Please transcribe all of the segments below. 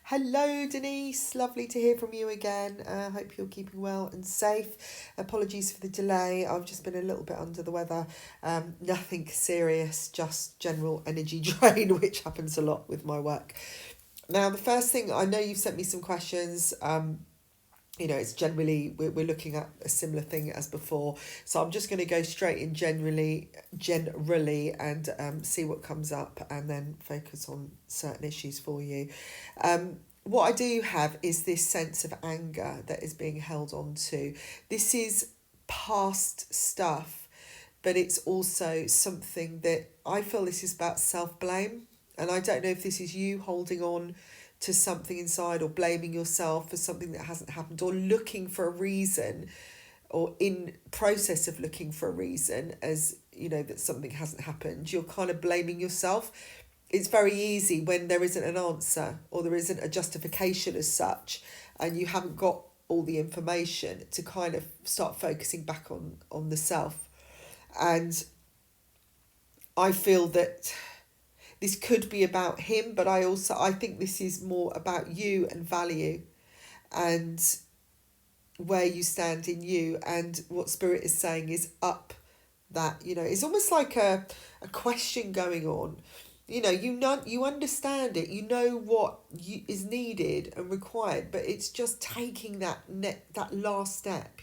Hello, Denise. Lovely to hear from you again. Hope you're keeping well and safe. Apologies for the delay. I've just been a little bit under the weather. Nothing serious, just general energy drain, which happens a lot with my work. Now, the first thing, I know you've sent me some questions. It's generally we're looking at a similar thing as before, so I'm just going to go straight in generally and see what comes up and then focus on certain issues for you. What I do have is this sense of anger that is being held on to. This is past stuff, but it's also something that I feel this is about self-blame, and I don't know if this is you holding on to something inside or blaming yourself for something that hasn't happened, or looking for a reason, or in process of looking for a reason as that something hasn't happened. You're kind of blaming yourself. It's very easy when there isn't an answer or there isn't a justification as such, and you haven't got all the information, to kind of start focusing back on the self. And I feel that this could be about him, but I think this is more about you and value, and where you stand in you, and what Spirit is saying is up that, it's almost like a question going on. You understand it, what is needed and required, but it's just taking that last step,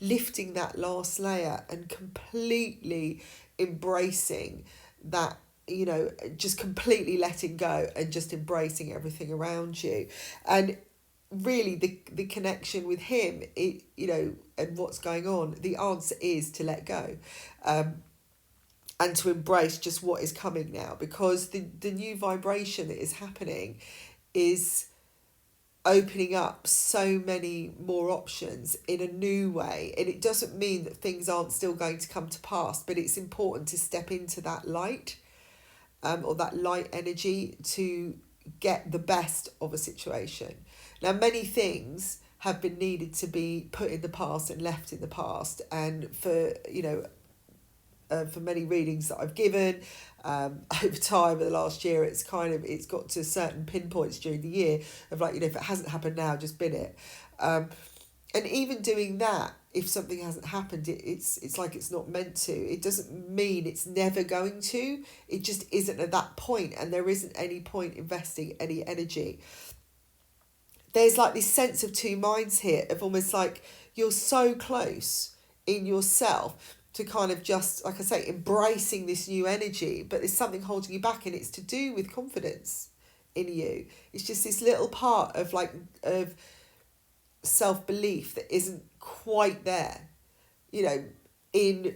lifting that last layer and completely embracing that, just completely letting go and just embracing everything around you. And really the connection with him, and what's going on, the answer is to let go, and to embrace just what is coming now, because the new vibration that is happening is opening up so many more options in a new way. And it doesn't mean that things aren't still going to come to pass, but it's important to step into that light, or that light energy, to get the best of a situation. Now, many things have been needed to be put in the past and left in the past, and for many readings that I've given over time in the last year, it's got to certain pinpoints during the year of like, if it hasn't happened now, just bin it. And even doing that, if something hasn't happened, it's like it's not meant to. It doesn't mean it's never going to. It just isn't at that point, and there isn't any point investing any energy. There's like this sense of two minds here, of almost like you're so close in yourself to kind of just, like I say, embracing this new energy, but there's something holding you back, and it's to do with confidence in you. It's just this little part of self-belief that isn't quite there. If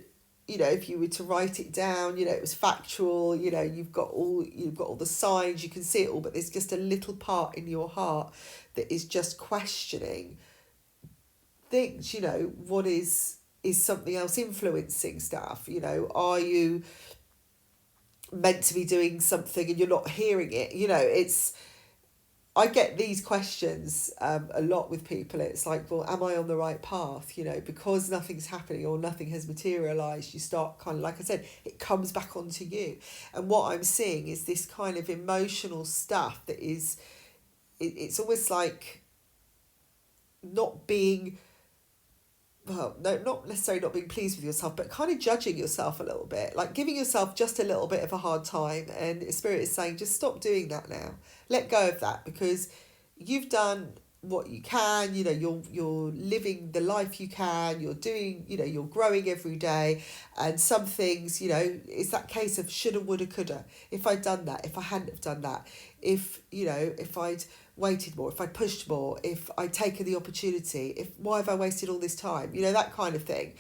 you were to write it down, it was factual, you've got all the signs, you can see it all, but there's just a little part in your heart that is just questioning things. What is something else influencing stuff? Are you meant to be doing something and you're not hearing it? I get these questions a lot with people. It's like, well, am I on the right path? Because nothing's happening or nothing has materialised, you start kind of, like I said, it comes back onto you. And what I'm seeing is this kind of emotional stuff that is, it's almost like not being, well, no, not necessarily not being pleased with yourself, but kind of judging yourself a little bit, like giving yourself just a little bit of a hard time. And Spirit is saying, just stop doing that now. Let go of that, because you've done what you can. You're living the life you can. You're doing, you're growing every day. And some things, it's that case of shoulda, woulda, coulda. If I'd done that, if I hadn't have done that, if I'd waited more, if I pushed more, if I'd taken the opportunity, why have I wasted all this time? That kind of thing.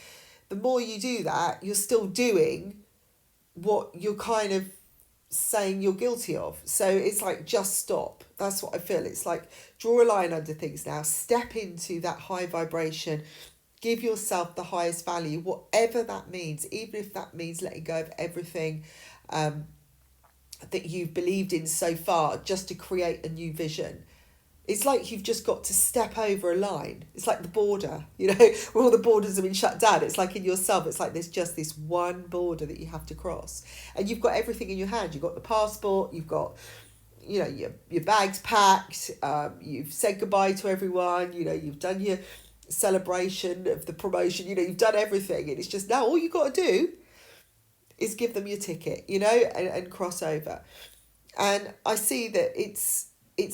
The more you do that, you're still doing what you're kind of saying you're guilty of. So it's like, just stop. That's what I feel. It's like, draw a line under things now, step into that high vibration, give yourself the highest value, whatever that means, even if that means letting go of everything that you've believed in so far, just to create a new vision. It's like you've just got to step over a line. It's like the border, where all the borders have been shut down. It's like in yourself, it's like there's just this one border that you have to cross. And you've got everything in your hand. You've got the passport, you've got, you know, your bag's packed, you've said goodbye to everyone, you know, you've done your celebration of the promotion, you know, you've done everything, and it's just now all you got to do is give them your ticket, you know, and cross over. And I see that it's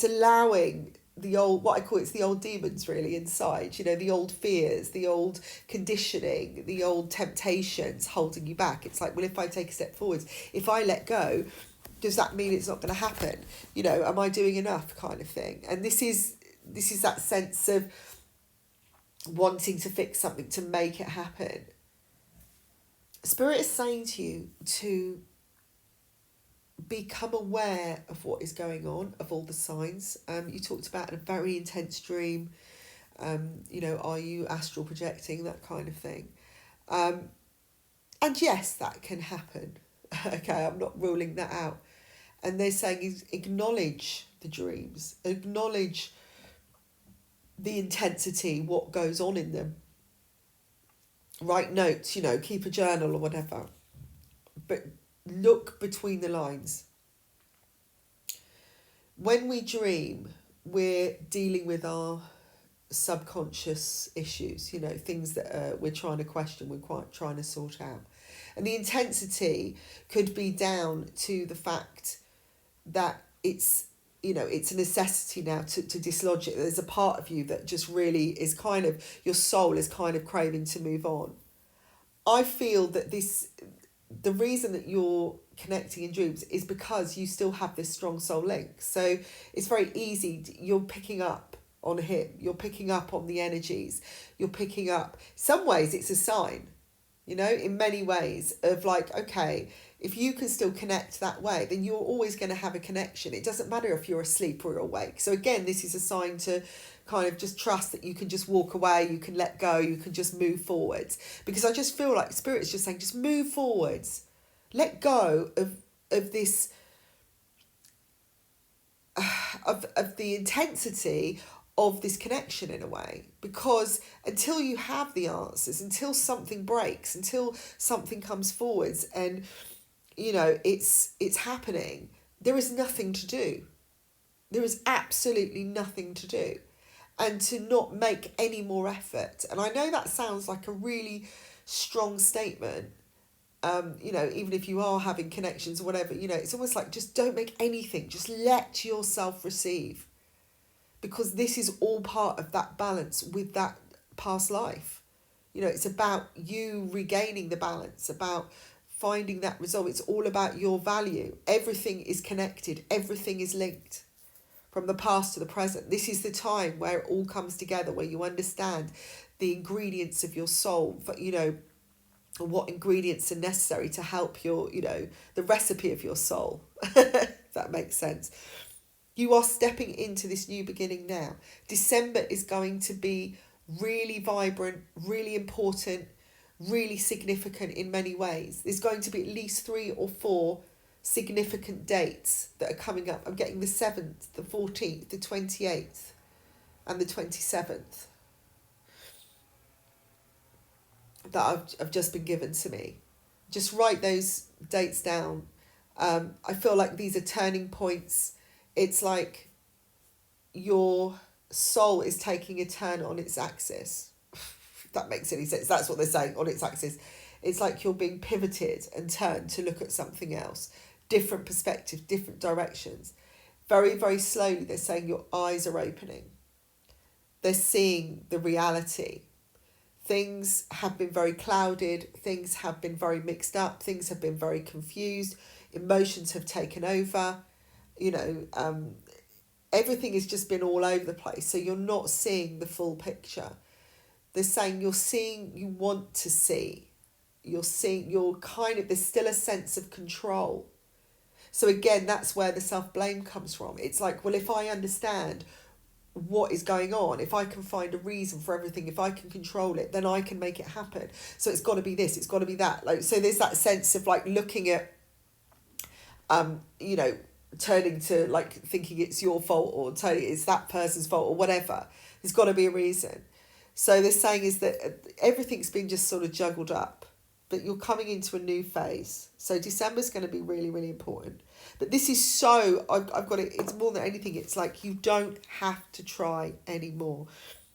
allowing the old, what I call it's the old demons really inside, you know, the old fears, the old conditioning, the old temptations holding you back. It's like, well, if I take a step forwards, if I let go, does that mean it's not going to happen? You know, am I doing enough, kind of thing? And this is that sense of wanting to fix something to make it happen. Spirit is saying to you to become aware of what is going on, of all the signs. You talked about a very intense dream. You know, are you astral projecting, that kind of thing. And yes, that can happen. Okay, I'm not ruling that out. And they're saying is acknowledge the dreams, acknowledge the intensity, what goes on in them. Write notes, you know, keep a journal or whatever. But look between the lines. When we dream, we're dealing with our subconscious issues, you know, things that we're trying to question, we're quite trying to sort out. And the intensity could be down to the fact that it's, you know, it's a necessity now to dislodge it. There's a part of you that just really is kind of, your soul is kind of craving to move on. I feel that the reason that you're connecting in dreams is because you still have this strong soul link. So it's very easy. You're picking up on him. You're picking up on the energies. You're picking up. Some ways it's a sign, you know, in many ways of like, okay, if you can still connect that way, then you're always going to have a connection. It doesn't matter if you're asleep or you're awake. So again, this is a sign to kind of just trust that you can just walk away, you can let go, you can just move forwards. Because I just feel like Spirit is just saying, just move forwards. Let go of this, of the intensity of this connection in a way. Because until you have the answers, until something breaks, until something comes forwards and, you know, it's happening, there is nothing to do. There is absolutely nothing to do. And to not make any more effort. And I know that sounds like a really strong statement. You know, even if you are having connections or whatever, you know, it's almost like just don't make anything. Just let yourself receive. Because this is all part of that balance with that past life. You know, it's about you regaining the balance, about finding that resolve. It's all about your value. Everything is connected. Everything is linked. From the past to the present. This is the time where it all comes together, where you understand the ingredients of your soul, you know, what ingredients are necessary to help your, you know, the recipe of your soul. If that makes sense. You are stepping into this new beginning now. December is going to be really vibrant, really important, really significant in many ways. There's going to be at least 3 or 4 significant dates that are coming up. I'm getting the 7th, the 14th, the 28th and the 27th that I've just been given to me. Just write those dates down. I feel like these are turning points. It's like your soul is taking a turn on its axis. If that makes any sense. That's what they're saying, on its axis. It's like you're being pivoted and turned to look at something else. Different perspectives, different directions. Very, very slowly, they're saying your eyes are opening. They're seeing the reality. Things have been very clouded. Things have been very mixed up. Things have been very confused. Emotions have taken over. You know, everything has just been all over the place. So you're not seeing the full picture. They're saying you're seeing, you want to see. You're seeing, you're kind of, there's still a sense of control. So again, that's where the self-blame comes from. It's like, well, if I understand what is going on, if I can find a reason for everything, if I can control it, then I can make it happen. So it's got to be this, it's got to be that. Like, so there's that sense of like looking at, you know, turning to like thinking it's your fault or turning it's that person's fault or whatever. There's got to be a reason. So they're saying is that everything's been just sort of juggled up. But you're coming into a new phase. So December's going to be really, really important. But this is so, I've got it, it's more than anything, it's like you don't have to try anymore.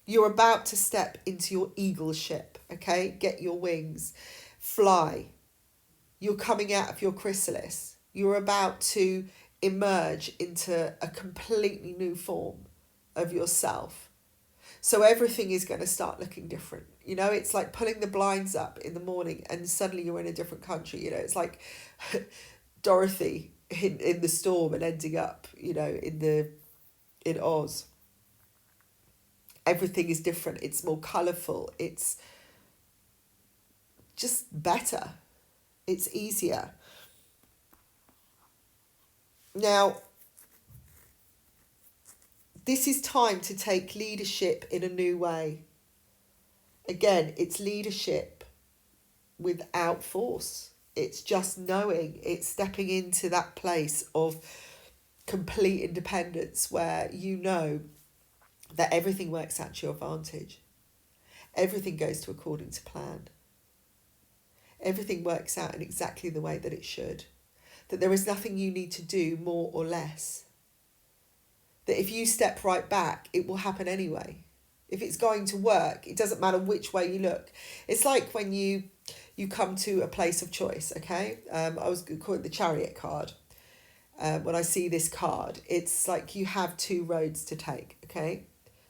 You're about to step into your eagle ship, okay? Get your wings, fly. You're coming out of your chrysalis. You're about to emerge into a completely new form of yourself. So everything is going to start looking different. You know, it's like pulling the blinds up in the morning and suddenly you're in a different country. You know, it's like Dorothy in the storm and ending up, you know, in Oz. Everything is different. It's more colourful. It's just better. It's easier. Now, this is time to take leadership in a new way. Again, it's leadership without force. It's just knowing, it's stepping into that place of complete independence where you know that everything works out to your advantage. Everything goes to according to plan. Everything works out in exactly the way that it should. That there is nothing you need to do more or less. That if you step right back, it will happen anyway. If it's going to work, it doesn't matter which way you look. It's like when you come to a place of choice, okay? I was calling it the chariot card. When I see this card, it's like you have two roads to take, okay?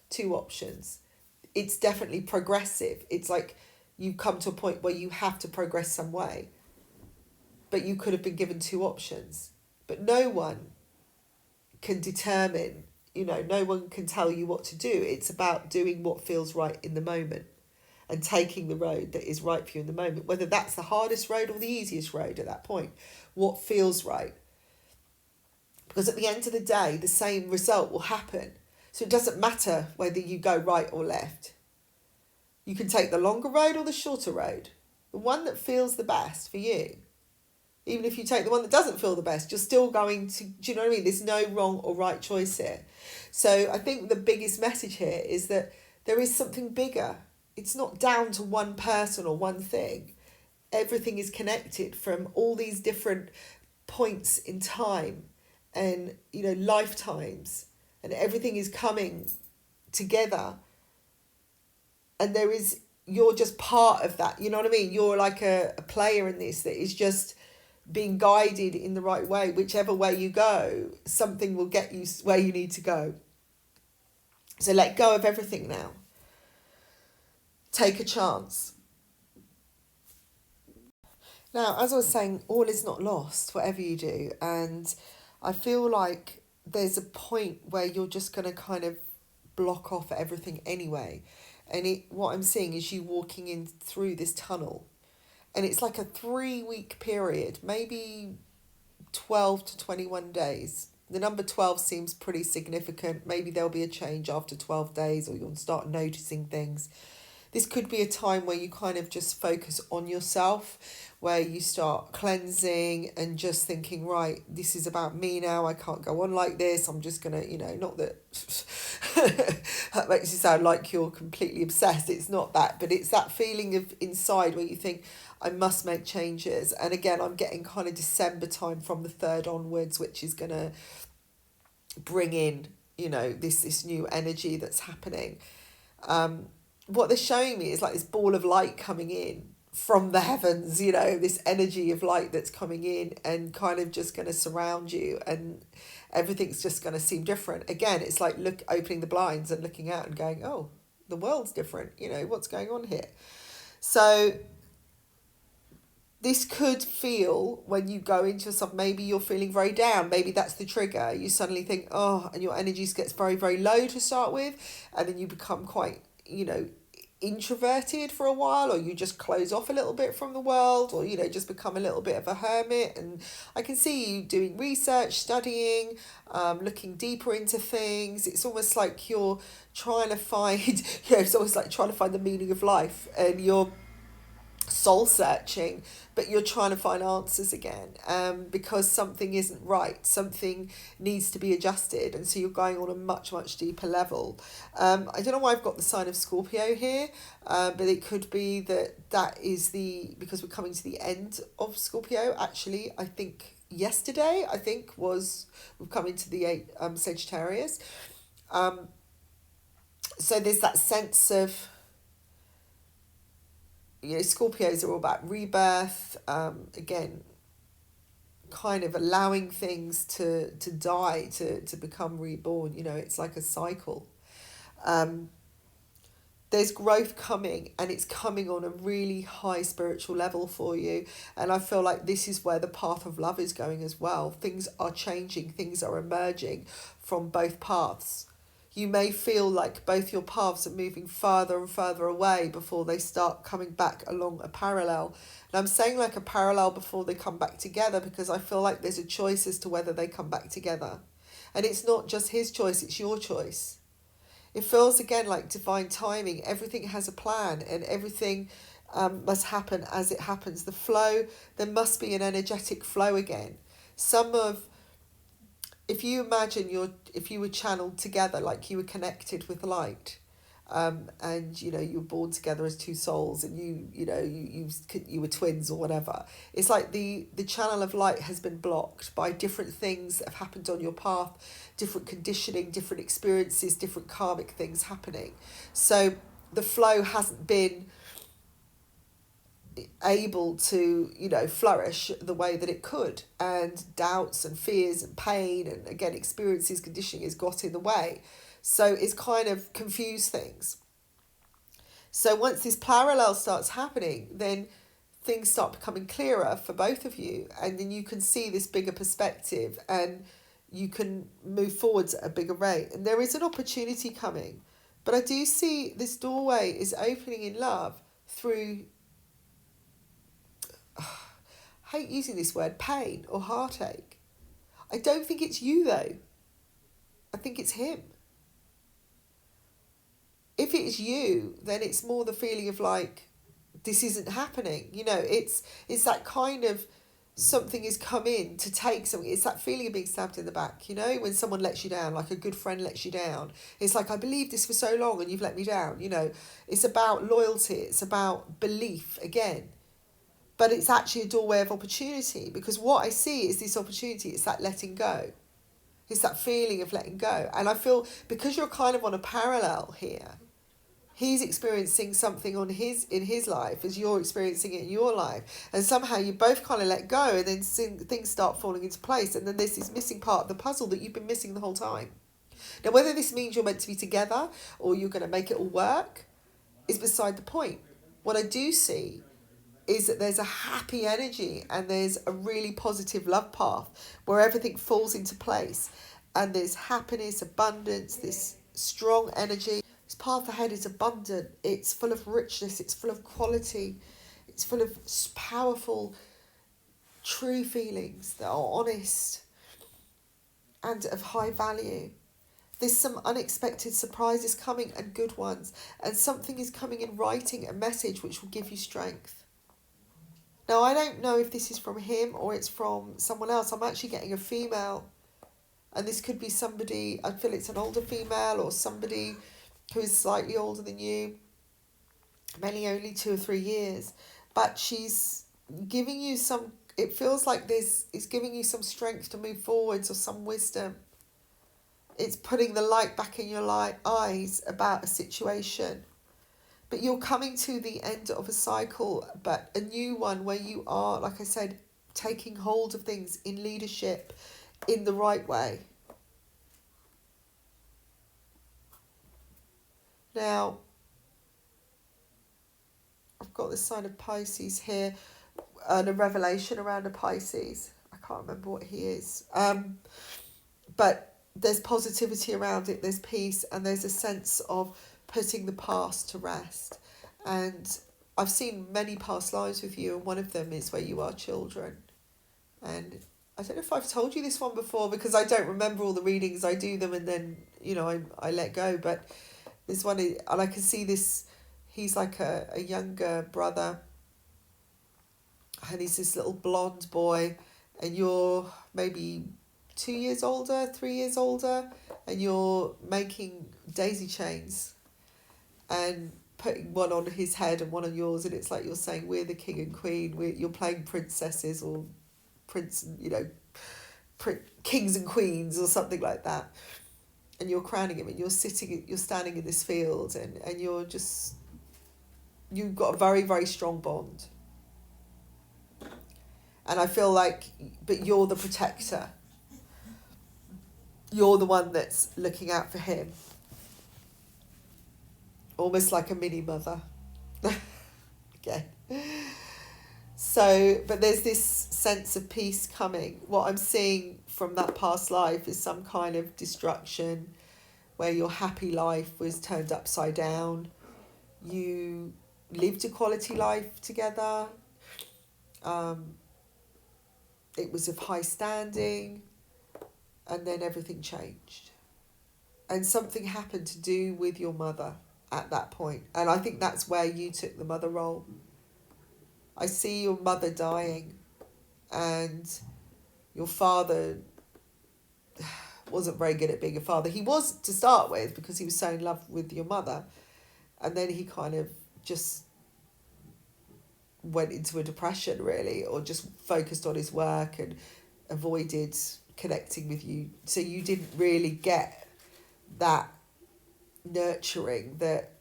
Two options. It's definitely progressive. It's like you've come to a point where you have to progress some way. But you could have been given two options. But no one can determine, you know, no one can tell you what to do. It's about doing what feels right in the moment and taking the road that is right for you in the moment, whether that's the hardest road or the easiest road at that point. What feels right? Because at the end of the day, the same result will happen. So it doesn't matter whether you go right or left. You can take the longer road or the shorter road. The one that feels the best for you. Even if you take the one that doesn't feel the best, you're still going to, do you know what I mean? There's no wrong or right choice here. So I think the biggest message here is that there is something bigger. It's not down to one person or one thing. Everything is connected from all these different points in time and, you know, lifetimes, and everything is coming together. And you're just part of that. You know what I mean? You're like a player in this that is just being guided in the right way. Whichever way you go, something will get you where you need to go. So let go of everything now. Take a chance. Now, as I was saying, all is not lost, whatever you do. And I feel like there's a point where you're just going to kind of block off everything anyway. And what I'm seeing is you walking in through this tunnel. And it's like a 3-week period, maybe 12 to 21 days. The number 12 seems pretty significant. Maybe there'll be a change after 12 days or you'll start noticing things. This could be a time where you kind of just focus on yourself, where you start cleansing and just thinking, right, this is about me now. I can't go on like this. I'm just going to, you know, not that that makes you sound like you're completely obsessed. It's not that, but it's that feeling of inside where you think, I must make changes. And again, I'm getting kind of December time from the 3rd onwards, which is going to bring in, you know, this new energy that's happening. What they're showing me is like this ball of light coming in from the heavens, you know, this energy of light that's coming in and kind of just going to surround you, and everything's just going to seem different. Again, it's like opening the blinds and looking out and going, oh, the world's different, you know, what's going on here? So this could feel, when you go into something, maybe you're feeling very down, maybe that's the trigger. You suddenly think, oh, and your energy gets very, very low to start with, and then you become quite, you know, introverted for a while, or you just close off a little bit from the world, or, you know, just become a little bit of a hermit. And I can see you doing research, studying, looking deeper into things. It's almost like you're trying to find, you know, it's almost like trying to find the meaning of life, and you're soul searching, but you're trying to find answers again, because something isn't right, something needs to be adjusted, and so you're going on a much, much deeper level. I don't know why I've got the sign of Scorpio here, but it could be that is because we're coming to the end of Scorpio. Actually, I think yesterday, I think, we've come into the eight Sagittarius. Um, so there's that sense of, Scorpios are all about rebirth. Again, kind of allowing things to die, to become reborn. It's like a cycle. Um, there's growth coming, and it's coming on a really high spiritual level for you. And I feel like this is where the path of love is going as well. Things are changing, things are emerging from both paths. You may feel like both your paths are moving further and further away before they start coming back along a parallel. And I'm saying like a parallel before they come back together, because I feel like there's a choice as to whether they come back together. And it's not just his choice, it's your choice. It feels again like divine timing. Everything has a plan, and everything must happen as it happens. The flow, there must be an energetic flow again. If you imagine if you were channeled together, like you were connected with light, and you were born together as two souls, and you were twins or whatever. It's like the channel of light has been blocked by different things that have happened on your path, different conditioning, different experiences, different karmic things happening. So the flow hasn't been able to flourish the way that it could, and doubts and fears and pain and again experiences, conditioning has got in the way. So it's kind of confused things. So once this parallel starts happening, then things start becoming clearer for both of you, and then you can see this bigger perspective, and you can move forwards at a bigger rate. And there is an opportunity coming, but I do see this doorway is opening in love through, I hate using this word, pain or heartache. I don't think it's you though. I think it's him. If it's you, then it's more the feeling of like, this isn't happening. It's that kind of something has come in to take something. It's that feeling of being stabbed in the back, when someone lets you down, like a good friend lets you down. It's like, I believed this for so long and you've let me down. It's about loyalty. It's about belief again. But it's actually a doorway of opportunity, because what I see is this opportunity. It's that letting go. It's that feeling of letting go. And I feel because you're kind of on a parallel here, he's experiencing something in his life as you're experiencing it in your life. And somehow you both kind of let go, and then things start falling into place. And then there's this missing part of the puzzle that you've been missing the whole time. Now, whether this means you're meant to be together or you're going to make it all work is beside the point. What I do see is that there's a happy energy, and there's a really positive love path where everything falls into place, and there's happiness, abundance, this strong energy. This path ahead is abundant. It's full of richness. It's full of quality. It's full of powerful, true feelings that are honest and of high value. There's some unexpected surprises coming, and good ones, and something is coming in writing, a message which will give you strength. Now, I don't know if this is from him or it's from someone else. I'm actually getting a female, and this could be somebody, I feel it's an older female or somebody who is slightly older than you, maybe only 2 or 3 years, but she's giving you it feels like it's giving you some strength to move forwards, or some wisdom. It's putting the light back in your eyes about a situation. But you're coming to the end of a cycle, but a new one where you are, like I said, taking hold of things in leadership in the right way. Now, I've got the sign of Pisces here, and a revelation around a Pisces. I can't remember what he is. But there's positivity around it, there's peace, and there's a sense of putting the past to rest. And I've seen many past lives with you, and one of them is where you are children. And I don't know if I've told you this one before, because I don't remember all the readings. I do them and then, I let go. But this one, and I can see this, he's like a younger brother, and he's this little blonde boy, and you're maybe 2 years older, 3 years older, and you're making daisy chains and putting one on his head and one on yours, and it's like you're saying, we're the king and queen, you're playing princesses or prince and, kings and queens or something like that. And you're crowning him, and you're standing in this field, and you've got a very, very strong bond. And I feel like, but you're the protector. You're the one that's looking out for him. Almost like a mini mother. Okay. So, but there's this sense of peace coming. What I'm seeing from that past life is some kind of destruction where your happy life was turned upside down. You lived a quality life together. It was of high standing, and then everything changed. And something happened to do with your mother at that point. And I think that's where you took the mother role. I see your mother dying, and your father wasn't very good at being a father. He was to start with, because he was so in love with your mother, and then he kind of just went into a depression, really, or just focused on his work and avoided connecting with you. So you didn't really get that nurturing that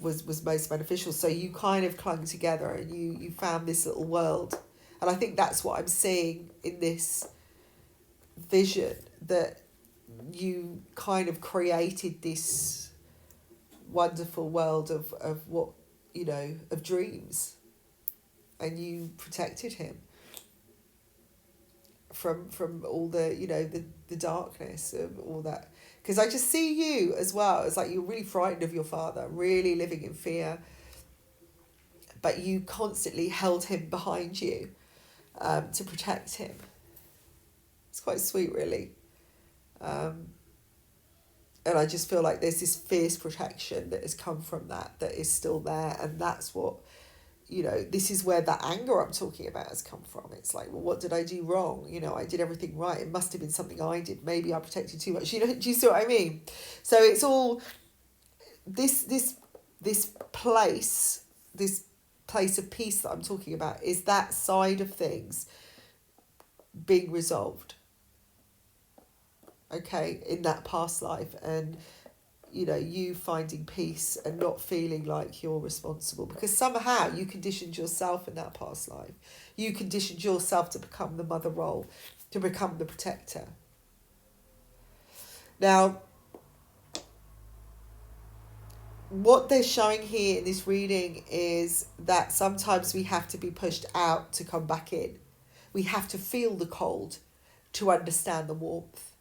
was most beneficial. So you kind of clung together, and you found this little world. And I think that's what I'm seeing in this vision, that you kind of created this wonderful world of what, of dreams, and you protected him from all the darkness of all that. Because I just see you as well. It's like you're really frightened of your father, really living in fear. But you constantly held him behind you to protect him. It's quite sweet, really. And I just feel like there's this fierce protection that has come from that is still there. And that's what, this is where that anger I'm talking about has come from. It's like, well, what did I do wrong? I did everything right. It must have been something I did. Maybe I protected too much. Do you see what I mean? So it's all this place of peace that I'm talking about is that side of things being resolved. Okay, in that past life, and you finding peace and not feeling like you're responsible, because somehow you conditioned yourself in that past life. You conditioned yourself to become the mother role, to become the protector. Now, what they're showing here in this reading is that sometimes we have to be pushed out to come back in. We have to feel the cold to understand the warmth.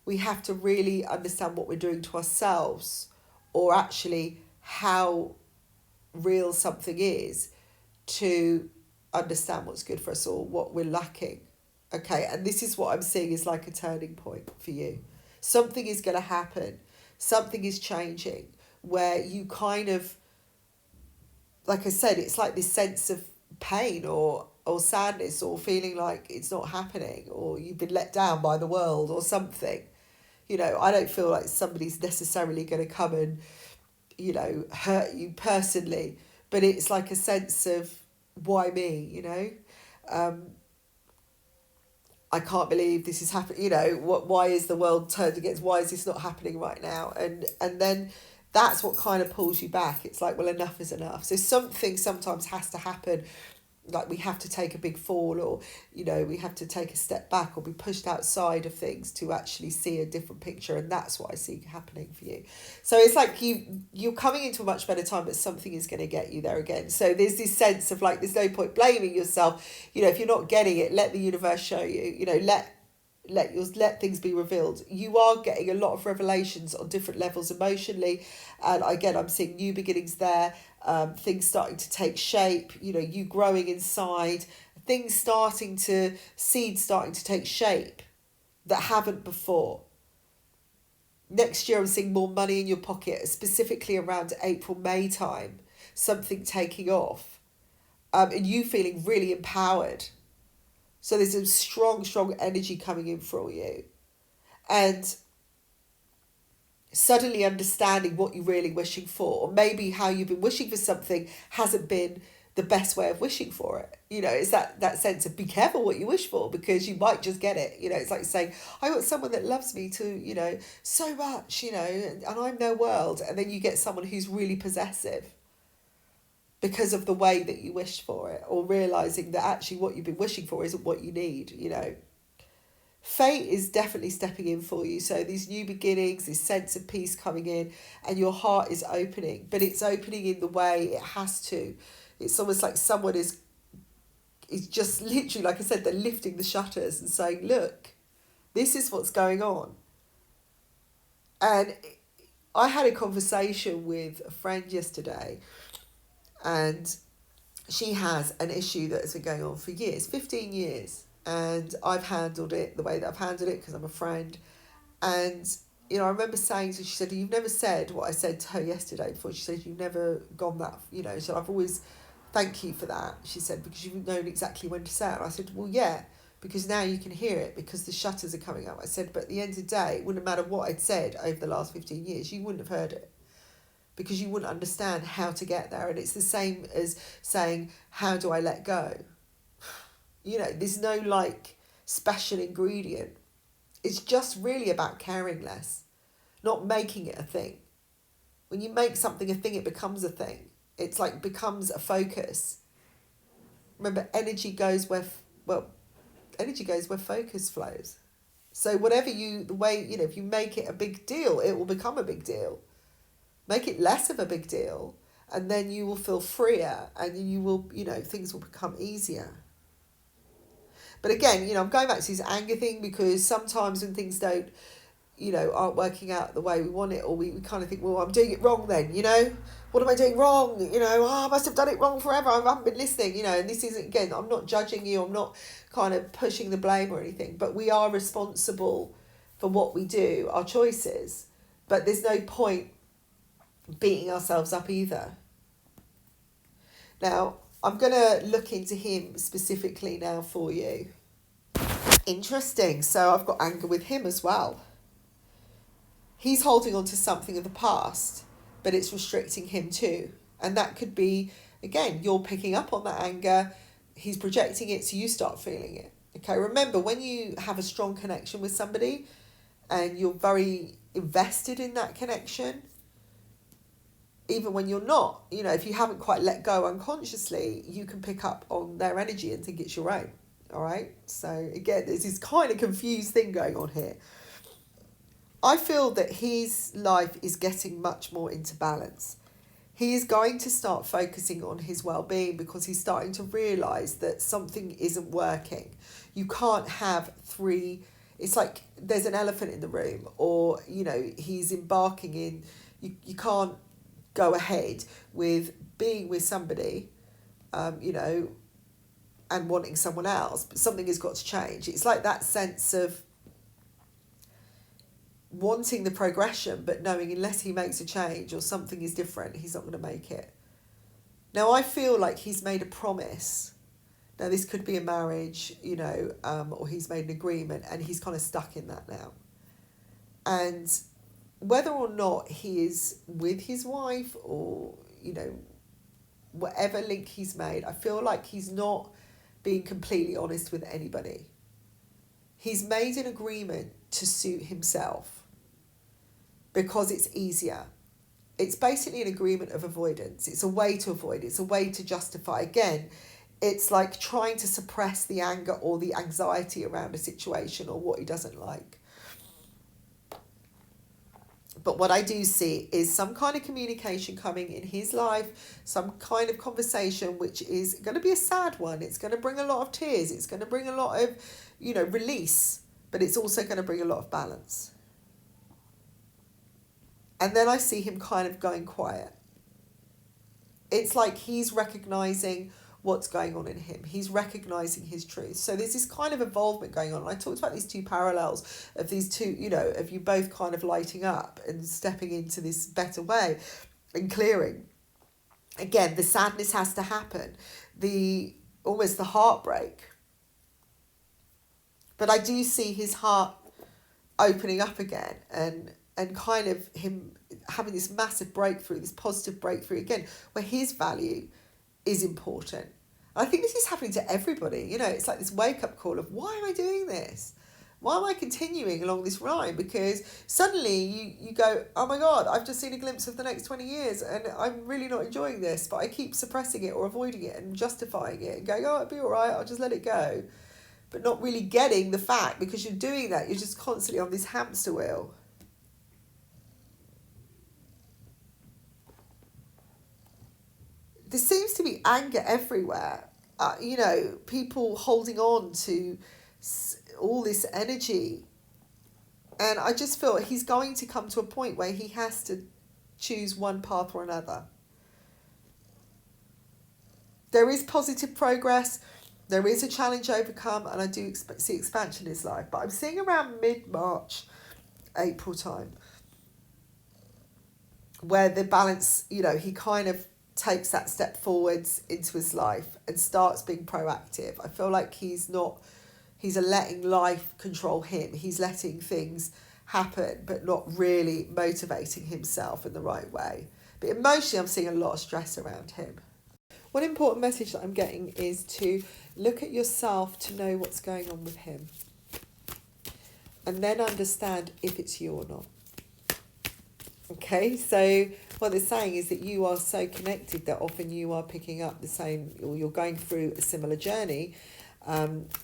We have to really understand what we're doing to ourselves, or actually how real something is, to understand what's good for us or what we're lacking. Okay, and this is what I'm seeing is like a turning point for you. Something is going to happen. Something is changing where you kind of, like I said, it's like this sense of pain or sadness, or feeling like it's not happening, or you've been let down by the world or something. I don't feel like somebody's necessarily going to come and, hurt you personally, but it's like a sense of, why me, I can't believe this is happening, why is the world turned against, why is this not happening right now? And then that's what kind of pulls you back. It's like, well, enough is enough. So something sometimes has to happen. Like we have to take a big fall, or, we have to take a step back, or be pushed outside of things to actually see a different picture. And that's what I see happening for you. So it's like you're coming into a much better time, but something is going to get you there again. So there's this sense of like, there's no point blaming yourself. If you're not getting it, let the universe show you, let things be revealed. You are getting a lot of revelations on different levels emotionally. And again, I'm seeing new beginnings there. Things starting to take shape, you growing inside, seeds starting to take shape that haven't before. Next year, I'm seeing more money in your pocket, specifically around April, May time, something taking off, and you feeling really empowered. So there's a strong energy coming in for you. And suddenly understanding what you're really wishing for, or maybe how you've been wishing for something hasn't been the best way of wishing for it. You know, it's that sense of be careful what you wish for, because you might just get it. You know, it's like saying, I want someone that loves me to, you know, so much, you know, and I'm their world. And then you get someone who's really possessive because of the way that you wished for it, or realizing that actually what you've been wishing for isn't what you need, you know. Fate is definitely stepping in for you. So these new beginnings, this sense of peace coming in, and your heart is opening, but it's opening in the way it has to. It's almost like someone is just literally, like I said, they're lifting the shutters and saying, look, this is what's going on. And I had a conversation with a friend yesterday, and she has an issue that has been going on for years, 15 years. And I've handled it the way that I've handled it because I'm a friend. And, you know, I remember saying to her, she said, you've never said what I said to her yesterday before. She said, you've never gone that, you know, so I've always, thank you for that, she said, because you've known exactly when to say it. And I said, well, yeah, because now you can hear it because the shutters are coming up. I said, but at the end of the day, it wouldn't matter what I'd said over the last 15 years, you wouldn't have heard it, because you wouldn't understand how to get there. And it's the same as saying, how do I let go? You know, there's no like special ingredient. It's just really about caring less, not making it a thing. When you make something a thing, it becomes a thing. It's like becomes a focus. Remember, energy goes where focus flows. So whatever the way, you know, if you make it a big deal, it will become a big deal. Make it less of a big deal, and then you will feel freer, and you will, you know, things will become easier. But again, you know, I'm going back to this anger thing, because sometimes when things don't, you know, aren't working out the way we want it, or we kind of think, well, I'm doing it wrong then, you know? What am I doing wrong? You know, I must have done it wrong forever. I haven't been listening, you know, and this isn't, again, I'm not judging you. I'm not kind of pushing the blame or anything, but we are responsible for what we do, our choices. But there's no point beating ourselves up either. Now, I'm going to look into him specifically now for you. Interesting. So I've got anger with him as well. He's holding on to something of the past, but it's restricting him too. And that could be, again, you're picking up on that anger. He's projecting it, so you start feeling it. Okay, remember, when you have a strong connection with somebody and you're very invested in that connection, even when you're not, you know, if you haven't quite let go unconsciously, you can pick up on their energy and think it's your own. All right. So again, there's this kind of confused thing going on here. I feel that his life is getting much more into balance. He is going to start focusing on his well-being, because he's starting to realise that something isn't working. You can't have three. It's like there's an elephant in the room, or, you know, he's embarking in, you can't go ahead with being with somebody, you know, and wanting someone else, but something has got to change. It's like that sense of wanting the progression, but knowing unless he makes a change or something is different, he's not going to make it. Now, I feel like he's made a promise. Now, this could be a marriage, you know, or he's made an agreement, and he's kind of stuck in that now. And whether or not he is with his wife, or, you know, whatever link he's made, I feel like he's not being completely honest with anybody. He's made an agreement to suit himself because it's easier. It's basically an agreement of avoidance. It's a way to avoid. It's a way to justify. Again, it's like trying to suppress the anger or the anxiety around a situation or what he doesn't like. But what I do see is some kind of communication coming in his life, some kind of conversation, which is going to be a sad one. It's going to bring a lot of tears. It's going to bring a lot of, you know, release, but it's also going to bring a lot of balance. And then I see him kind of going quiet. It's like he's recognizing what's going on in him. He's recognizing his truth. So there's this kind of involvement going on. And I talked about these two parallels of these two, you know, of you both kind of lighting up and stepping into this better way and clearing. Again, the sadness has to happen. Almost the heartbreak. But I do see his heart opening up again, and kind of him having this massive breakthrough, this positive breakthrough again, where his value is important. I think this is happening to everybody. You know, it's like this wake-up call of, why am I doing this? Why am I continuing along this ride? Because suddenly you go, oh my God, I've just seen a glimpse of the next 20 years and I'm really not enjoying this, but I keep suppressing it or avoiding it and justifying it and going, oh, it'll be all right, I'll just let it go. But not really getting the fact, because you're doing that, you're just constantly on this hamster wheel. There seems to be anger everywhere. You know, people holding on to all this energy. And I just feel he's going to come to a point where he has to choose one path or another. There is positive progress. There is a challenge overcome. And I do see expansion in his life. But I'm seeing around mid-March, April time, where the balance, you know, he kind of takes that step forwards into his life and starts being proactive. I feel like he's letting life control him. He's letting things happen, but not really motivating himself in the right way. But emotionally, I'm seeing a lot of stress around him. One important message that I'm getting is to look at yourself to know what's going on with him. And then understand if it's you or not. Okay, so what they're saying is that you are so connected that often you are picking up the same, or you're going through a similar journey,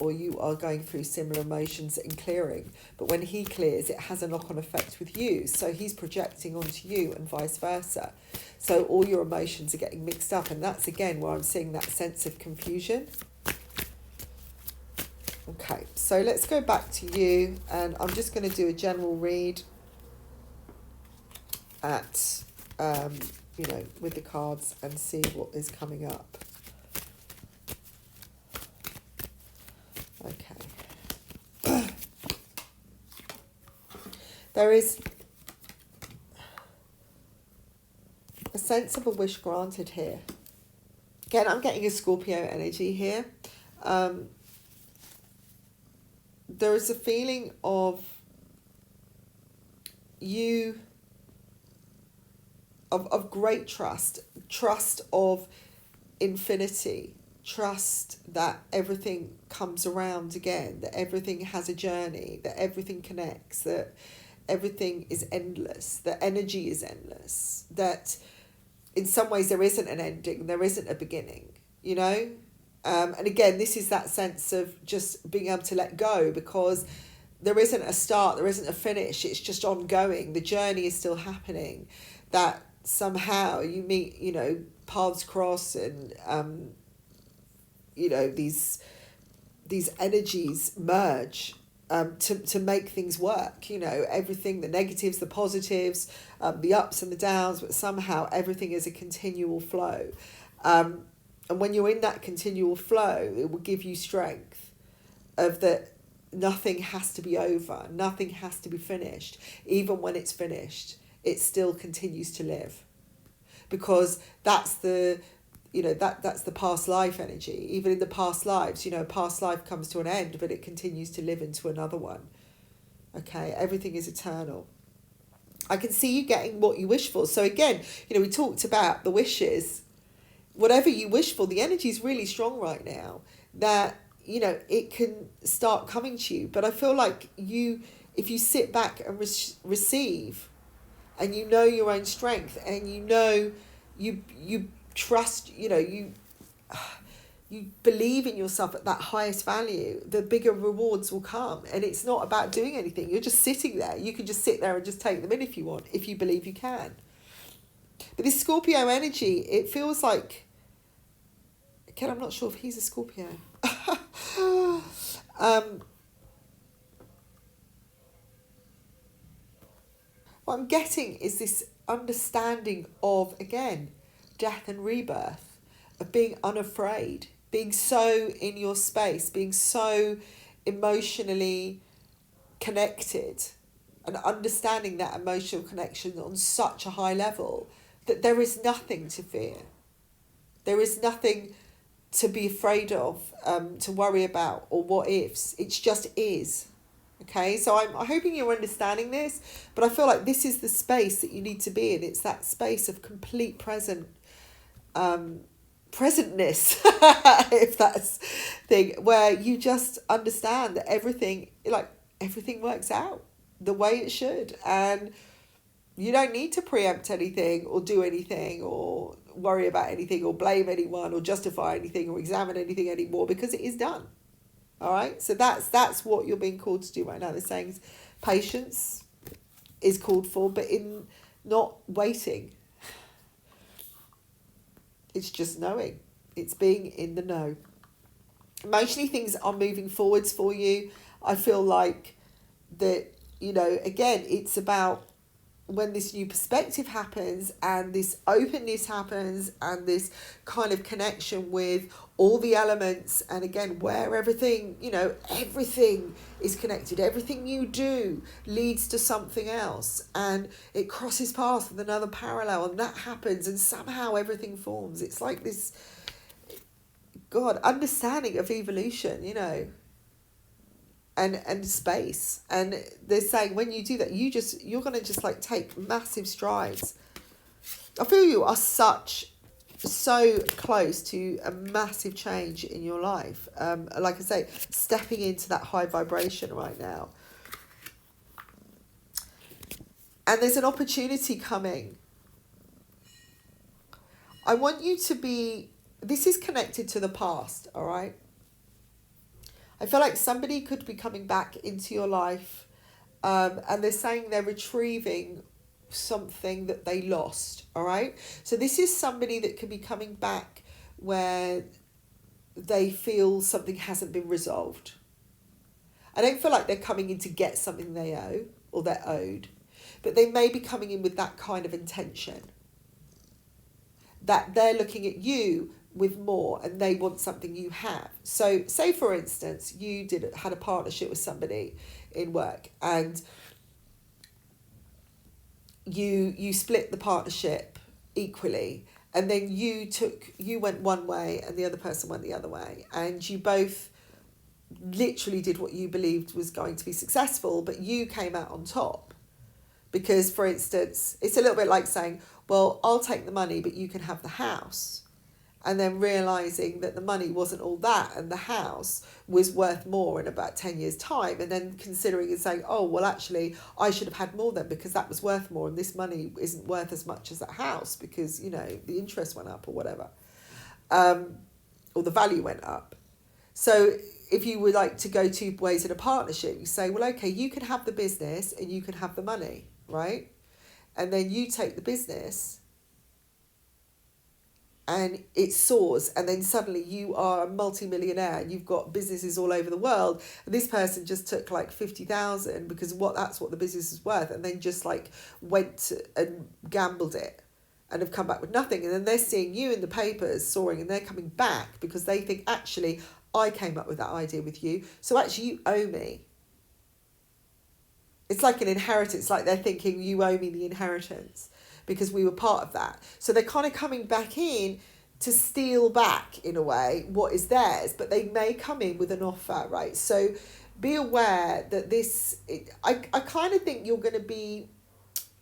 or you are going through similar emotions and clearing. But when he clears, it has a knock-on effect with you. So he's projecting onto you and vice versa. So all your emotions are getting mixed up. And that's, again, where I'm seeing that sense of confusion. Okay, so let's go back to you. And I'm just going to do a general read at, you know, with the cards and see what is coming up. Okay. There is a sense of a wish granted here. Again, I'm getting a Scorpio energy here. There is a feeling of you, of great trust of infinity, trust that everything comes around again, that everything has a journey, that everything connects, that everything is endless, that energy is endless, that in some ways there isn't an ending, there isn't a beginning, you know? And again, this is that sense of just being able to let go, because there isn't a start, there isn't a finish, it's just ongoing. The journey is still happening. That somehow you meet, you know, paths cross and, you know, these energies merge to make things work, you know, everything, the negatives, the positives, the ups and the downs, but somehow everything is a continual flow. And when you're in that continual flow, it will give you strength of that nothing has to be over, nothing has to be finished. Even when it's finished, it still continues to live. Because that's the, you know, that's the past life energy. Even in the past lives, you know, a past life comes to an end, but it continues to live into another one. Okay, everything is eternal. I can see you getting what you wish for. So again, you know, we talked about the wishes. Whatever you wish for, the energy is really strong right now, that, you know, it can start coming to you. But I feel like you, if you sit back and receive, and you know your own strength, and you know you trust, you know, you believe in yourself at that highest value, the bigger rewards will come. And it's not about doing anything. You're just sitting there. You can just sit there and just take them in if you want, if you believe you can. But this Scorpio energy, it feels like, again, I'm not sure if he's a Scorpio. What I'm getting is this understanding of, again, death and rebirth, of being unafraid, being so in your space, being so emotionally connected, and understanding that emotional connection on such a high level that there is nothing to fear. There is nothing to be afraid of, to worry about, or what ifs. It just is. Okay, so I'm hoping you're understanding this, but I feel like this is the space that you need to be in. It's that space of complete present presentness, if that's thing, where you just understand that everything works out the way it should, and you don't need to preempt anything or do anything or worry about anything or blame anyone or justify anything or examine anything anymore, because it is done. All right, so that's what you're being called to do right now. They're saying patience is called for, but in not waiting. It's just knowing. It's being in the know. Emotionally, things are moving forwards for you. I feel like that, again, it's about when this new perspective happens and this openness happens and this kind of connection with all the elements, and again, where everything is connected. Everything you do leads to something else, and it crosses paths with another parallel, and that happens, and somehow everything forms. It's like this, understanding of evolution, and space. And they're saying when you do that, you're going to just like take massive strides. I feel you are so close to a massive change in your life. Like I say, stepping into that high vibration right now. And there's an opportunity coming. I want you to be, this is connected to the past, all right? I feel like somebody could be coming back into your life, and they're saying they're retrieving something that they lost, all right? So this is somebody that could be coming back where they feel something hasn't been resolved. I don't feel like they're coming in to get something they owe or they're owed, but they may be coming in with that kind of intention, that they're looking at you with more and they want something you have. So say for instance, you had a partnership with somebody in work, and you split the partnership equally, and then you went one way and the other person went the other way, and you both literally did what you believed was going to be successful, but you came out on top. Because for instance, it's a little bit like saying, well, I'll take the money but you can have the house. And then realising that the money wasn't all that, and the house was worth more in about 10 years' time, and then considering and saying, oh, well, actually, I should have had more then because that was worth more, and this money isn't worth as much as that house because, the interest went up or whatever, or the value went up. So if you would like to go two ways in a partnership, you say, well, okay, you can have the business and you can have the money, right? And then you take the business and it soars, and then suddenly you are a multi-millionaire and you've got businesses all over the world, and this person just took like 50,000 because that's what the business is worth, and then just like went and gambled it and have come back with nothing. And then they're seeing you in the papers soaring, and they're coming back because they think, actually, I came up with that idea with you, so actually you owe me. It's like an inheritance, like they're thinking you owe me the inheritance because we were part of that. So they're kind of coming back in to steal back, in a way, what is theirs, but they may come in with an offer, right? So be aware that I kind of think you're going to be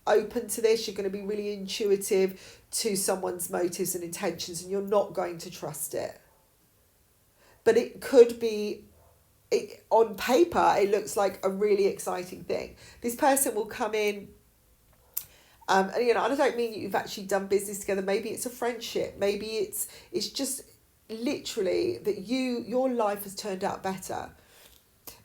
open to this. You're going to be really intuitive to someone's motives and intentions, and you're not going to trust it. But it could be, on paper, it looks like a really exciting thing. This person will come in, and I don't mean you've actually done business together. Maybe it's a friendship. Maybe it's just literally that your life has turned out better,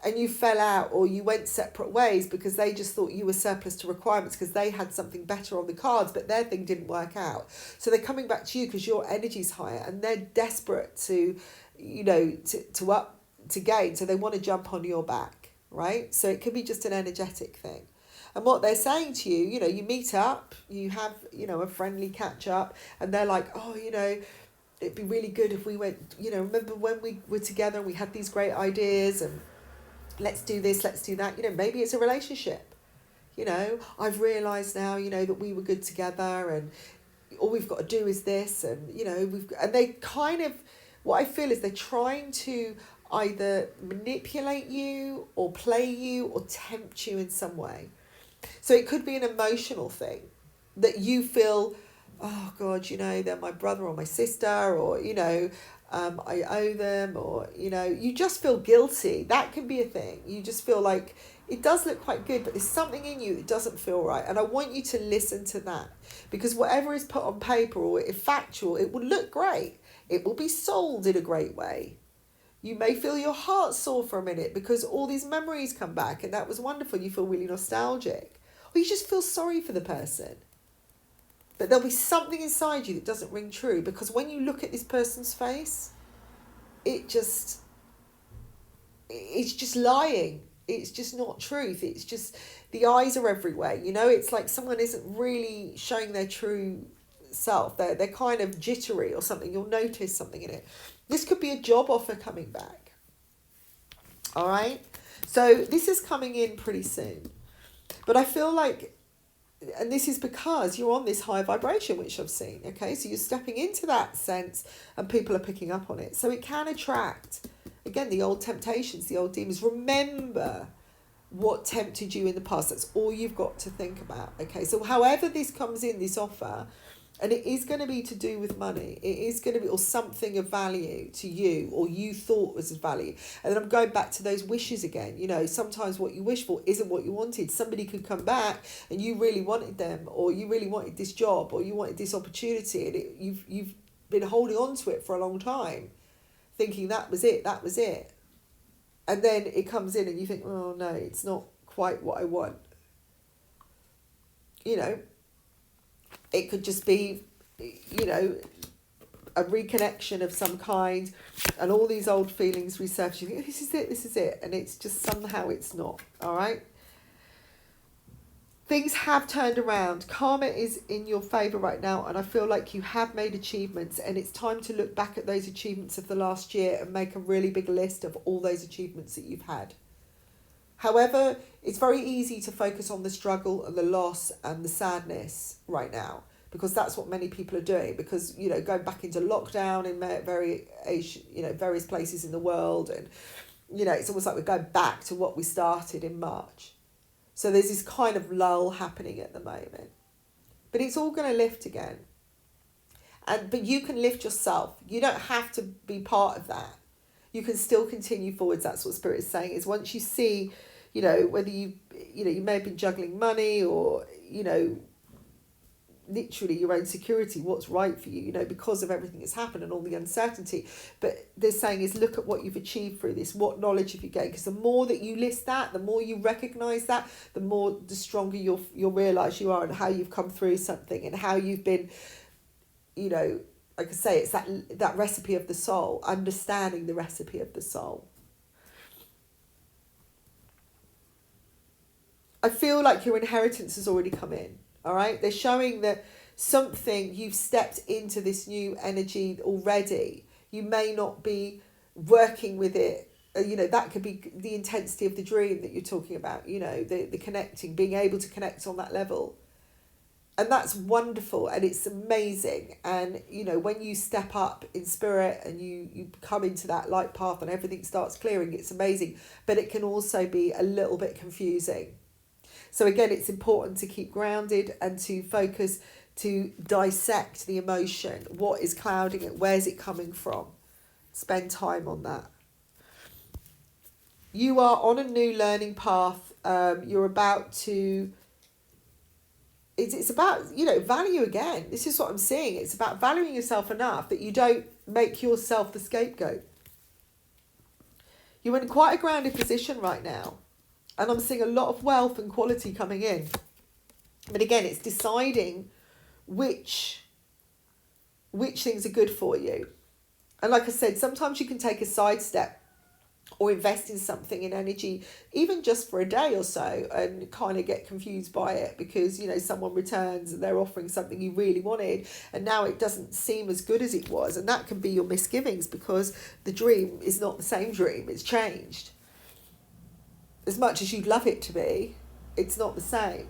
and you fell out or you went separate ways because they just thought you were surplus to requirements because they had something better on the cards, but their thing didn't work out. So they're coming back to you because your energy's higher, and they're desperate to gain. So they want to jump on your back, right? So it could be just an energetic thing. And what they're saying to you, you meet up, you have, a friendly catch up, and they're like, oh, it'd be really good if we went, remember when we were together and we had these great ideas, and let's do this, let's do that. Maybe it's a relationship. I've realised now, that we were good together, and all we've got to do is this, and, and they kind of, what I feel is they're trying to either manipulate you or play you or tempt you in some way. So it could be an emotional thing that you feel oh God, they're my brother or my sister, or, I owe them, or, you just feel guilty. That can be a thing. You just feel like it does look quite good, but there's something in you that doesn't feel right. And I want you to listen to that, because whatever is put on paper or if factual, it will look great. It will be sold in a great way. You may feel your heart sore for a minute because all these memories come back and that was wonderful. You feel really nostalgic. Or you just feel sorry for the person. But there'll be something inside you that doesn't ring true, because when you look at this person's face, it's just lying. It's just not truth. It's just, the eyes are everywhere. It's like someone isn't really showing their true self. They're kind of jittery or something. You'll notice something in it. This could be a job offer coming back. All right? So this is coming in pretty soon. But I feel like, and this is because you're on this high vibration, which I've seen, okay? So you're stepping into that sense and people are picking up on it. So it can attract, again, the old temptations, the old demons. Remember what tempted you in the past. That's all you've got to think about, okay? So however this comes in, this offer, and it is going to be to do with money. It is going to be, or something of value to you, or you thought was of value. And then I'm going back to those wishes again. Sometimes what you wish for isn't what you wanted. Somebody could come back and you really wanted them, or you really wanted this job, or you wanted this opportunity, and you've been holding on to it for a long time, thinking that was it. And then it comes in and you think, oh no, it's not quite what I want. It could just be, a reconnection of some kind, and all these old feelings resurface. You think, this is it. And it's just somehow it's not. All right? Things have turned around. Karma is in your favour right now, and I feel like you have made achievements, and it's time to look back at those achievements of the last year and make a really big list of all those achievements that you've had. However, it's very easy to focus on the struggle and the loss and the sadness right now, because that's what many people are doing, because, going back into lockdown in various places in the world, and, it's almost like we're going back to what we started in March. So there's this kind of lull happening at the moment. But it's all going to lift again. But you can lift yourself. You don't have to be part of that. You can still continue forwards. That's what Spirit is saying, is once you see, whether you may have been juggling money, or, literally your own security, what's right for you, because of everything that's happened and all the uncertainty. But they're saying is, look at what you've achieved through this. What knowledge have you gained? Because the more that you list that, the more you recognise that, the stronger you'll realise you are, and how you've come through something, and how you've been, like I say, it's that recipe of the soul, understanding the recipe of the soul. I feel like your inheritance has already come in, all right? They're showing that you've stepped into this new energy already. You may not be working with it. That could be the intensity of the dream that you're talking about, the connecting, being able to connect on that level. And that's wonderful, and it's amazing. And, when you step up in spirit and you come into that light path and everything starts clearing, it's amazing. But it can also be a little bit confusing. So again, it's important to keep grounded and to focus, to dissect the emotion. What is clouding it? Where's it coming from? Spend time on that. You are on a new learning path. You're about to... It's about, value again. This is what I'm seeing. It's about valuing yourself enough that you don't make yourself the scapegoat. You're in quite a grounded position right now. And I'm seeing a lot of wealth and quality coming in. But again, it's deciding which things are good for you. And like I said, sometimes you can take a sidestep or invest in something in energy, even just for a day or so, and kind of get confused by it because, someone returns and they're offering something you really wanted, and now it doesn't seem as good as it was. And that can be your misgivings, because the dream is not the same dream. It's changed. As much as you'd love it to be, it's not the same.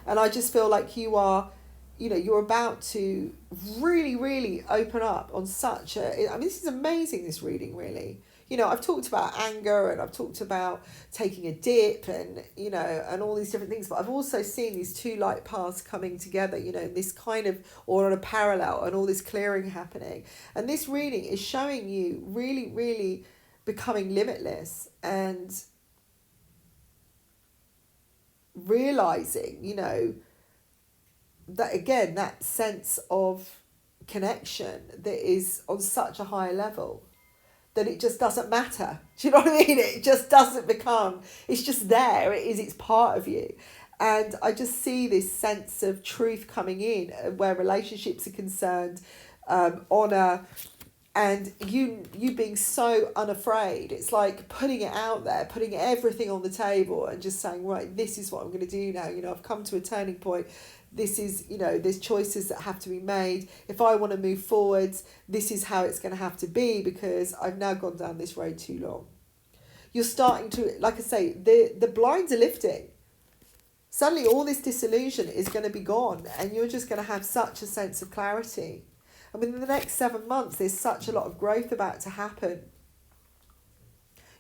And I just feel like you are, you're about to really, really open up on such a... this is amazing, this reading, really. I've talked about anger, and I've talked about taking a dip, and, and all these different things, but I've also seen these two light paths coming together, this kind of, or on a parallel, and all this clearing happening. And this reading is showing you really, really becoming limitless and realizing, that again, that sense of connection that is on such a high level that it just doesn't matter. Do you know what I mean? It just doesn't become, it's just there. It's part of you. And I just see this sense of truth coming in where relationships are concerned, honor, and you being so unafraid. It's like putting it out there, putting everything on the table and just saying, right, this is what I'm going to do now. I've come to a turning point. This is, there's choices that have to be made. If I want to move forwards, this is how it's going to have to be, because I've now gone down this road too long. You're starting to, like I say, the blinds are lifting. Suddenly all this disillusion is going to be gone, and you're just going to have such a sense of clarity. I mean, in the next 7 months, there's such a lot of growth about to happen.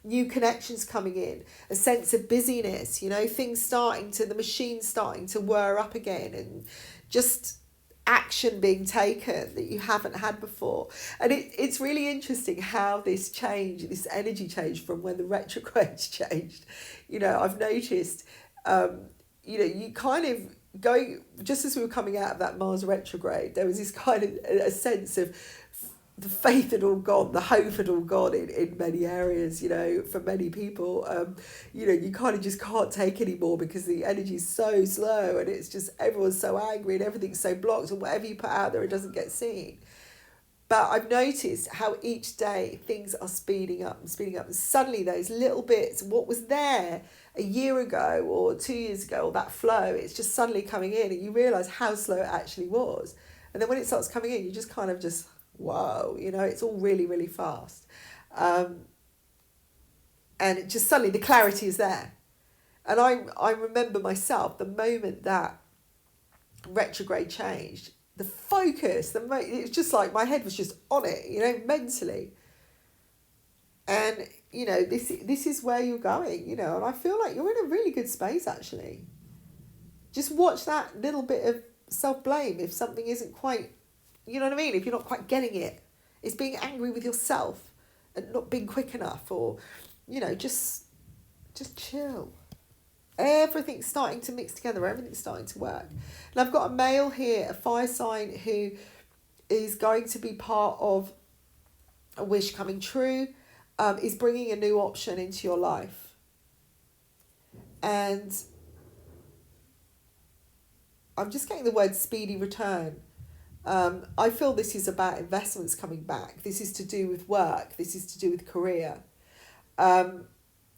New connections coming in, a sense of busyness, things the machine starting to whir up again, and just action being taken that you haven't had before. And it's really interesting how this energy change from when the retrogrades changed. I've noticed, you kind of going, just as we were coming out of that Mars retrograde, there was this kind of a sense of the faith had all gone, the hope had all gone in many areas, for many people. You kind of just can't take anymore because the energy is so slow, and it's just everyone's so angry and everything's so blocked, and whatever you put out there, it doesn't get seen. But I've noticed how each day things are speeding up, and suddenly those little bits, what was there a year ago or 2 years ago, or that flow, it's just suddenly coming in, and you realise how slow it actually was. And then when it starts coming in, you just kind of just, whoa, it's all really, really fast. And it just suddenly, the clarity is there. And I remember myself, the moment that retrograde changed, the focus, it's just like my head was just on it, mentally. And, this is where you're going, and I feel like you're in a really good space, actually. Just watch that little bit of self-blame if something isn't quite, you know what I mean? If you're not quite getting it. It's being angry with yourself and not being quick enough, or, just chill. Everything's starting to mix together. Everything's starting to work. And I've got a male here, a fire sign, who is going to be part of a wish coming true, is bringing a new option into your life. And I'm just getting the word speedy return. I feel this is about investments coming back. This is to do with work. This is to do with career.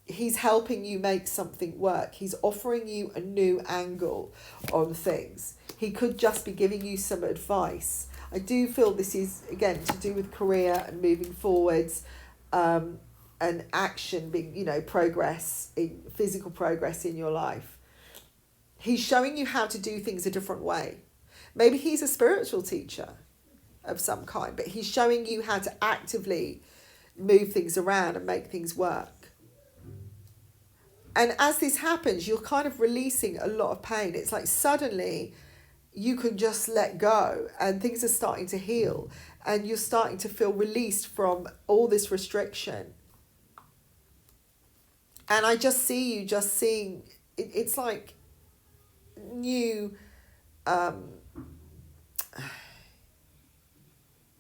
He's helping you make something work. He's offering you a new angle on things. He could just be giving you some advice. I do feel this is, again, to do with career and moving forwards, and action being, progress, physical progress in your life. He's showing you how to do things a different way. Maybe he's a spiritual teacher of some kind, but he's showing you how to actively move things around and make things work. And as this happens, you're kind of releasing a lot of pain. It's like suddenly you can just let go, and things are starting to heal, and you're starting to feel released from all this restriction. And I just see you just seeing, it's like new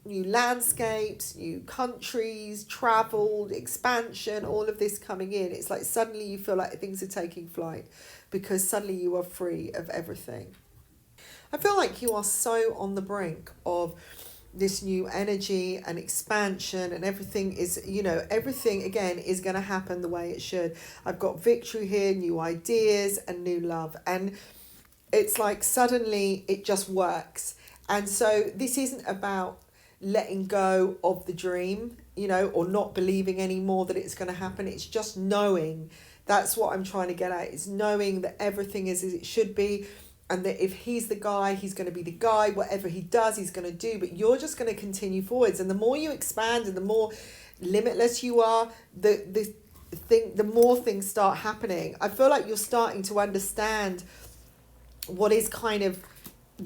landscapes, new countries, travel, expansion, all of this coming in. It's like suddenly you feel like things are taking flight because suddenly you are free of everything. I feel like you are so on the brink of this new energy and expansion, and everything is, everything again is going to happen the way it should. I've got victory here, new ideas and new love. And it's like suddenly it just works. And so this isn't about letting go of the dream, or not believing anymore that it's going to happen. It's just knowing. That's what I'm trying to get at, is knowing that everything is as it should be. and that if he's the guy, he's going to be the guy. Whatever he does, he's going to do. But you're just going to continue forwards. And the more you expand and the more limitless you are, the more things start happening. I feel like you're starting to understand what is kind of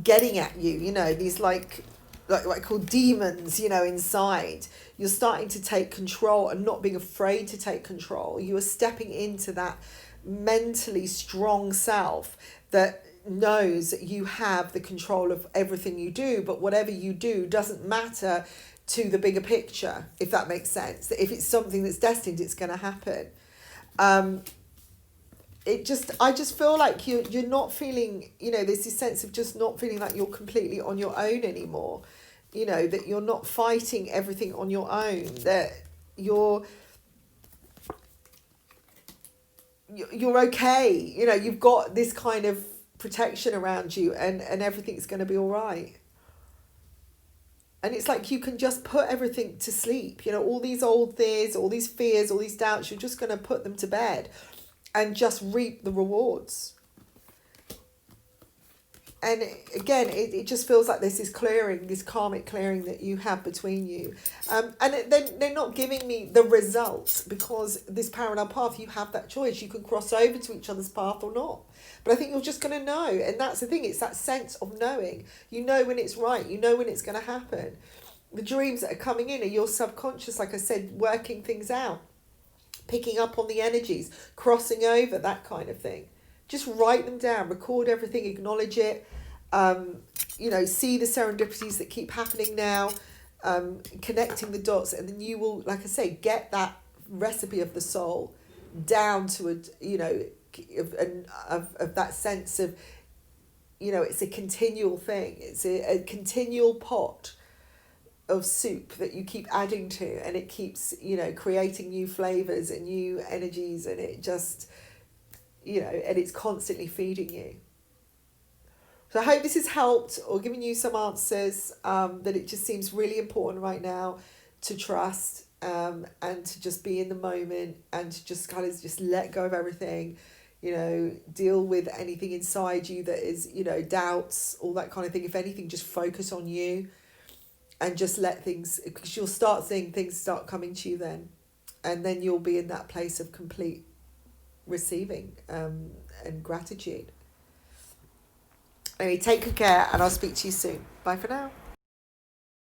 getting at you. You know, these like what I call demons, you know, inside. You're starting to take control and not being afraid to take control. You are stepping into that mentally strong self that knows that you have the control of everything you do, but whatever you do doesn't matter to the bigger picture, if that makes sense. That if it's something that's destined, it's going to happen. I just feel like you're not feeling, you know, there's this sense of just not feeling like you're completely on your own anymore. You know, that you're not fighting everything on your own, that you're okay. You know, you've got this kind of protection around you, and everything's going to be all right. And it's like you can just put everything to sleep. You know, all these old fears, all these doubts, you're just going to put them to bed and just reap the rewards. And again, it just feels like this is clearing, this karmic clearing that you have between you. And then they're not giving me the result, because this parallel path, you have that choice. You can cross over to each other's path or not. But I think you're just going to know. And that's the thing. It's that sense of knowing. You know when it's right. You know when it's going to happen. The dreams that are coming in are your subconscious, like I said, working things out, picking up on the energies, crossing over, that kind of thing. Just write them down, record everything, acknowledge it, you know, see the serendipities that keep happening now, connecting the dots, and then you will, like I say, get that recipe of the soul down to a, you know, of that sense of, you know, it's a continual thing. It's a continual pot of soup that you keep adding to, and it keeps, you know, creating new flavors and new energies, and it just, you know, and it's constantly feeding you. So I hope this has helped or given you some answers, that it just seems really important right now to trust, and to just be in the moment, and to just kind of just let go of everything, you know, deal with anything inside you that is, you know, doubts, all that kind of thing. If anything, just focus on you and just let things, because you'll start seeing things start coming to you then, and then you'll be in that place of complete receiving, and gratitude. Anyway, take good care, and I'll speak to you soon. Bye for now.